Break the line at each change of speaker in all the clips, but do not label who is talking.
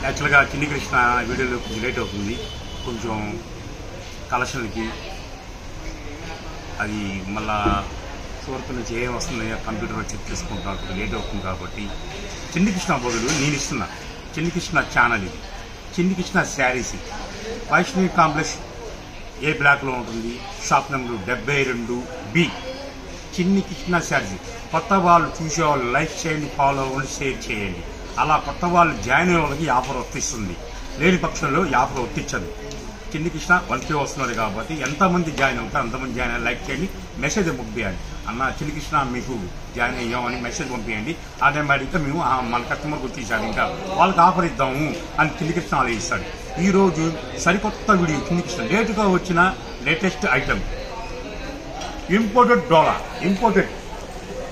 యాక్చువల్గా చిన్ని కృష్ణ వీడియోలో కొంచెం లేట్ అవుతుంది, కొంచెం కలెక్షన్లకి అది మళ్ళా సూరత్ నుంచి ఏం వస్తుంది కంప్యూటర్లో చెక్ చేసుకుంటున్నాను, కొంచెం లేట్ అవుతుంది. కాబట్టి చిన్ని కృష్ణ బదులు నేను ఇస్తున్నా చిన్ని కృష్ణ ఛానల్, ఇది చిన్ని కృష్ణ శారీస్, వైష్ణవి కాంప్లెక్స్ ఏ బ్లాక్లో ఉంటుంది, shop number 72B, Chinni Krishna saris. కొత్త వాళ్ళు చూసేవాళ్ళు లైక్ చేయండి, ఫాలో అవ్వండి, షేర్ చేయండి. అలా కొత్త వాళ్ళు జాయిన్ అయ్యే వాళ్ళకి ఆఫర్ వర్తిస్తుంది, లేని పక్షంలో ఈ ఆఫర్ వర్తించదు. చిన్ని కృష్ణ 1K వస్తున్నది కాబట్టి ఎంతమంది జాయిన్ అవుతారు అంతమంది జాయిన్ అయ్యి లైక్ చేయండి, మెసేజ్ పంపించండి. అన్న చిన్ని కృష్ణ మీకు జాయిన్ అయ్యామని మెసేజ్ పంపించండి. ఆటోమేటిక్గా మేము మన కస్టమర్ గుర్తించాలి, ఇంకా వాళ్ళకి ఆఫర్ ఇద్దాము అని చిన్ని కృష్ణ వాళ్ళు ఇస్తాడు. ఈరోజు సరికొత్త వీడియో చిన్ని కృష్ణ లేటుగా వచ్చిన లేటెస్ట్ ఐటమ్ ఇంపోర్టెడ్ డోలా, ఇంపోర్టెడ్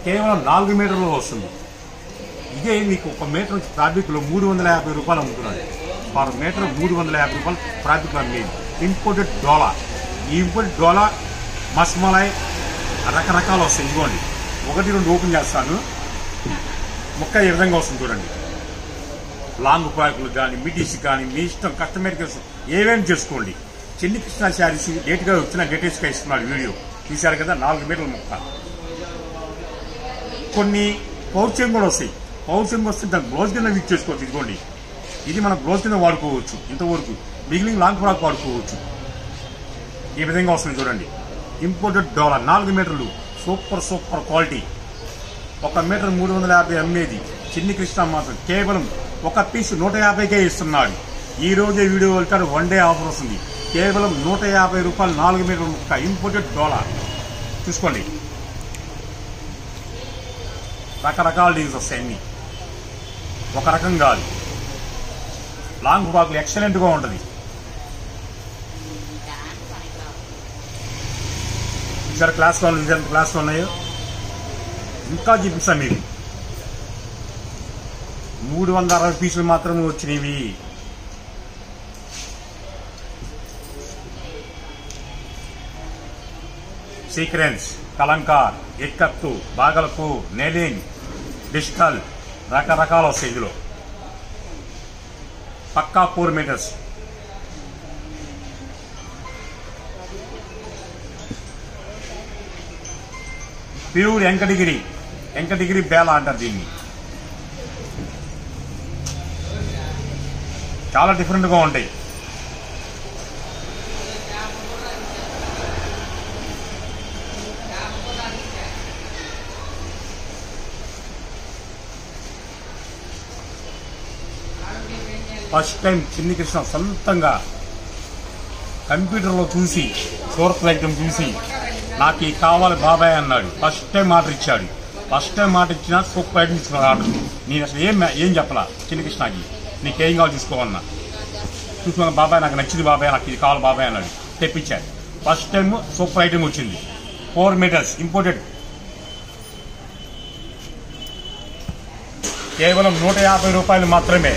కేవలం 4 మీటర్లో వస్తుంది. ఇదే మీకు 1 మీటర్ ఫ్యాబ్రిక్లో 350 రూపాయలు అమ్ముతున్నాడు. పర్ మీటర్ 350 రూపాయలు ఫ్యాబ్రిక్ అమ్మేది ఇంపోర్టెడ్ డోలా. ఈ ఇంపోర్టెడ్ డోలా మస్మలాయ్ రకరకాలు వస్తాయి. ఇదిగోండి 1-2 ఓపెన్ చేస్తాను, ముక్క ఈ విధంగా వస్తుంది చూడండి. లాంగ్ ఫ్రాక్లు కానీ మిడీస్ కానీ మీ ఇష్టం, కస్టమర్ ఏమేమి చేసుకోండి. చిన్ని కృష్ణ శారీస్ లేట్గా వచ్చిన లేటెస్ట్గా ఇస్తున్నాడు వీడియో తీశారు కదా. 4 మీటర్ల ముక్క. కొన్ని పౌచ్యం కూడా వస్తాయి, పౌచ్యం వస్తే దానికి బ్లౌజ్ కింద యూజ్ చేసుకోవచ్చు. ఇదిగోండి ఇది మనం బ్లౌజ్ కింద వాడుకోవచ్చు, ఇంతవరకు మిగిలిన లాంగ్ ఫ్రాక్ వాడుకోవచ్చు. ఈ విధంగా వస్తుంది చూడండి. ఇంపోర్టెడ్ డోలా 4 మీటర్లు, సూపర్ సూపర్ క్వాలిటీ. 1 మీటర్ 350 అమ్మేది చిన్ని కృష్ణ మాత్రం కేవలం 1 పీస్ 150కే ఇస్తున్నాడు. ఈ రోజే వీడియో వెళ్తాడు, 1 డే ఆఫర్ వస్తుంది. కేవలం 150 రూపాయలు 4 మీటర్ల ముక్క ఇంపోర్టెడ్ డోలా. చూసుకోండి రకరకాల డిజైన్స్ వస్తాయి, అన్ని ఒక రకం కాదు. లాంగ్ ఫ్రాక్లు ఎక్సలెంట్గా ఉంటుంది. ఇద్దరు క్లాస్లో ఉన్నాయో ఇంకా చూపిస్తాను మీరు. 360 పీసులు మాత్రమే వచ్చినవి. సీక్రెన్స్, కలంకార్, ఎక్కత్తు, బాగలకు, నెలింగ్, డిజిటల్ రకరకాల వస్తాయి. ఇందులో పక్కా 4 మీటర్స్. ప్యూర్ వెంకటగిరి బేల అంటారు దీన్ని. చాలా డిఫరెంట్గా ఉంటాయి. ఫస్ట్ టైం చిన్ని కృష్ణ సొంతంగా కంప్యూటర్లో చూసి సూరత్ ఐటమ్ చూసి నాకు ఈ కావాలి బాబాయ్ అన్నాడు. ఫస్ట్ టైం ఆర్డర్ ఇచ్చాడు. ఫస్ట్ టైం ఆర్డర్ ఇచ్చినా సూపర్ ఐటమ్ ఇచ్చుకున్నాడు ఆర్డర్. నేను అసలు ఏం చెప్పలా చిన్ని కృష్ణకి, నీకేం కావాలి చూసుకోవన్నా. చూసుకున్నా బాబాయ్ నాకు నచ్చింది బాబాయ్, నాకు ఇది కావాలి బాబాయ్ అన్నాడు. తెప్పించాడు. ఫస్ట్ టైం సూపర్ ఐటమ్ వచ్చింది. 4 మీటర్స్ ఇంపోర్టెడ్. కేవలం 150 రూపాయలు మాత్రమే.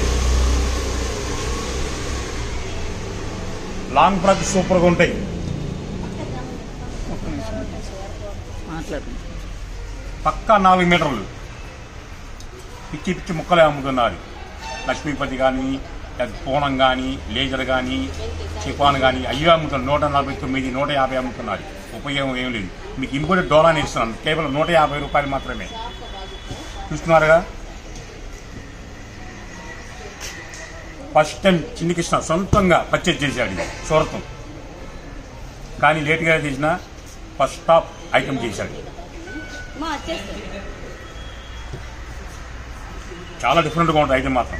లాంగ్ ఫ్రాక్ సూపర్గా ఉంటాయి. పక్కా 4 మీటర్లు పిచ్చి ముక్కలే అమ్ముతున్నారు. లక్ష్మీపతి కానీ, పూనం కానీ, లేజర్ కానీ, చిపాన్ కానీ అయ్యే అమ్ముతున్నారు. 149, 150 అమ్ముతున్నారు. ఉపయోగం ఏం లేదు. మీకు ఇంపోర్టెడ్ డోలాని ఇస్తున్నాను, కేవలం 150 రూపాయలు మాత్రమే. చూస్తున్నారుగా. ఫస్ట్ టైం చిన్ని కృష్ణ సొంతంగా పర్చేజ్ చేశాడు సూరత్. కానీ లేట్గా చేసిన ఫస్ట్ టాప్ ఐటమ్ చేశాడు. చాలా డిఫరెంట్గా ఉంటుంది ఐటమ్ మాత్రం.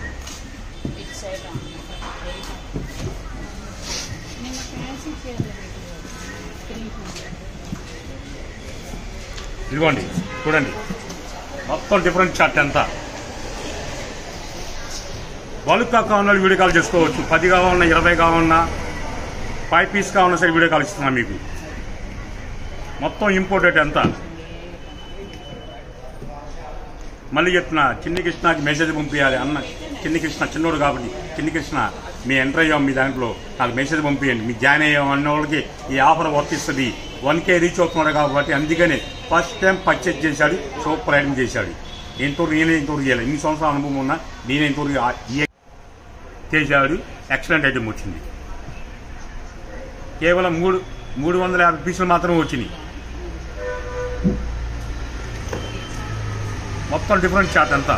ఇదిగోండి చూడండి, మొత్తం డిఫరెంట్ చార్ట్ అంతా. బల్క్ కావాలన్నా వీడియో కాల్ చేసుకోవచ్చు. 10 కావాలన్నా, 20 కావాలన్నా, 5 పీస్ కావాలన్నా సరే వీడియో కాల్ ఇస్తున్నాం మీకు. మొత్తం ఇంపోర్టెడ్ అంతా. మళ్ళీ చెప్తున్నా, చిన్ని కృష్ణకి మెసేజ్ పంపించాలి. అన్న చిన్ని కృష్ణ చిన్నోడు కాబట్టి చిన్ని కృష్ణ మీ ఎంటర్ అయ్యాం, మీ దాంట్లో నాకు మెసేజ్ పంపించండి. మీకు జాయిన్ అయ్యాం అన్న వాళ్ళకి ఈ ఆఫర్ వర్తిస్తుంది. 1K రీచ్ అవుతున్నాడు కాబట్టి అందుకనే ఫస్ట్ టైం పర్చేజ్ చేశాడు, సూపర్ ఐటమ్ చేశాడు. ఇంతవరకు నేనే ఇంతవరకు చేయాలి. ఇన్ని సంవత్సరాల అనుభవం ఉన్నా నేనే ఇంతవరకు చేశాడు. ఎక్సలెంట్ ఐటమ్ వచ్చింది. కేవలం 350 పీసులు మాత్రమే వచ్చినాయి. మొత్తం డిఫరెంట్ చాట్ అంతా.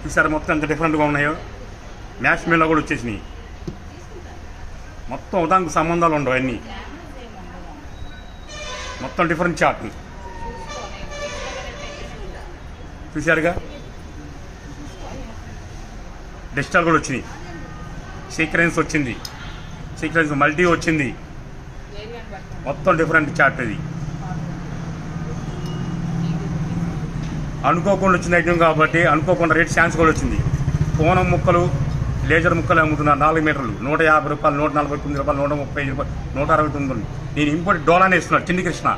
ఈసారి మొత్తం ఎంత డిఫరెంట్గా ఉన్నాయో. మ్యాష్ మీల్లో కూడా వచ్చేసినాయి. మొత్తం ఉదాహరణకు సంబంధాలు ఉండవు అన్నీ. మొత్తం డిఫరెంట్ చాట్ చూశారుగా. డిజిటల్ కూడా వచ్చినాయి. సీక్వెన్స్ వచ్చింది. సీక్వెన్స్ మల్టీ వచ్చింది. మొత్తం డిఫరెంట్ చాట్ ఇది. అనుకోకుండా వచ్చిన ఐటమ్ కాబట్టి అనుకోకుండా రేట్ ఛాన్స్ కూడా వచ్చింది. కోనం ముక్కలు, లేజర్ ముక్కలు అమ్ముతున్నారు. 4 మీటర్లు 150 రూపాయలు, 149 రూపాయలు, 135 రూపాయలు, 169. నేను ఇంపోర్ట్ డోలానే ఇస్తున్నాను. చిన్ని కృష్ణ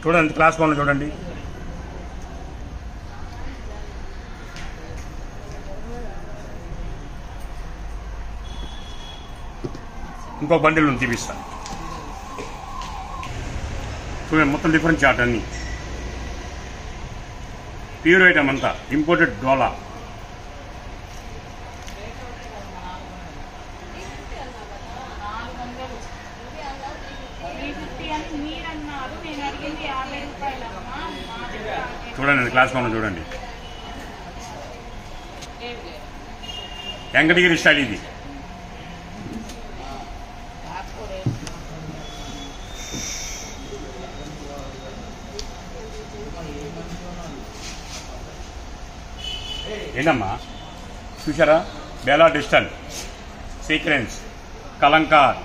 చూడండి. క్లాస్ వన్ చూడండి. ఇంకో బండిల్ ఉంది చూపిస్తాను చూడండి. మొత్తం డిఫరెంట్ చాట్ అన్ని. ప్యూర్ ఐటమ్ అంతా. ఇంపోర్టెడ్ డోలా. చూడండి క్లాస్ వన్ చూడండి. వెంకటగిరి స్టైల్ ఇది. ఏంటమ్మా చూసారా? Bela digital, sequence, Kalamkari,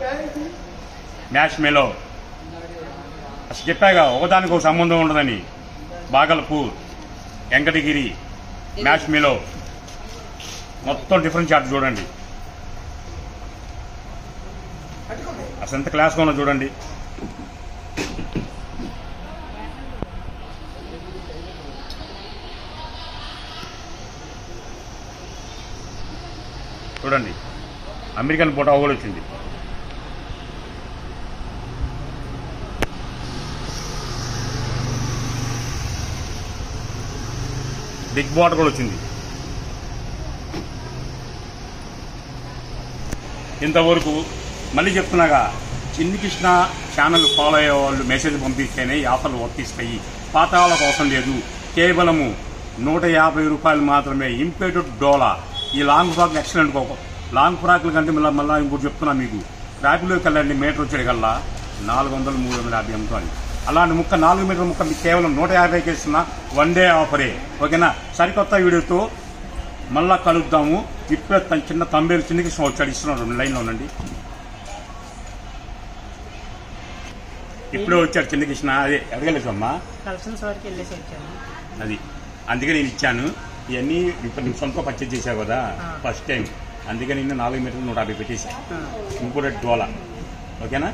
mash melo. అసలు చెప్పాగా ఒకదానికి ఒక సంబంధం ఉండదని. బాగల్పూర్, వెంకటగిరి, మ్యాష్ మెలో మొత్తం డిఫరెంట్ చార్ట్ చూడండి. అసలు ఎంత క్లాస్గా ఉన్నా చూడండి. చూడండి అమెరికన్ ఫోటో కూడా వచ్చింది. బిగ్ బాట్ కూడా వచ్చింది. ఇంతవరకు మళ్ళీ చెప్తున్నాగా, చిన్ని కృష్ణ ఛానల్ ఫాలో అయ్యే వాళ్ళు మెసేజ్ పంపిస్తేనే ఈ ఆఫర్లు వర్తిస్తాయి. పాత వాళ్ళకు అవసరం లేదు. కేవలము 150 రూపాయలు మాత్రమే. ఇంపోర్టెడ్ డోలా. ఈ లాంగ్ ఫ్రాక్ ఎక్సలెంట్. లాంగ్ ఫ్రాక్ల కంటే మళ్ళీ ఇంకోటి చెప్తున్నా మీకు. ఫ్రాక్లోకి వెళ్ళండి, మీటర్ వచ్చేది కల్లా 400, 350 అమ్ముతాను. అలాంటి ముక్క 4 మీటర్ ముక్క మీకు కేవలం 150కి ఇస్తున్నా. 1 డే ఆఫరే. ఓకేనా? సరికొత్త వీడియోతో మళ్ళా కలుద్దాము. ఇప్పుడే చిన్న తంబేలు చిన్న కృష్ణ వచ్చాడు. ఇస్తున్నాడు లైన్లో ఉండండి. ఇప్పుడే వచ్చాడు చిన్న కృష్ణ. అదే అడగలేదు అమ్మా, అది అందుకే నేను ఇచ్చాను. ఇవన్నీ ఇప్పుడు నువ్వు సొంతగా పర్చేజ్ చేసావు కదా ఫస్ట్ టైం. అందుకే నిన్న 4 మీటర్లు 150 పెట్టేశాను. ఇంపోర్టెడ్ డోలా. ఓకేనా?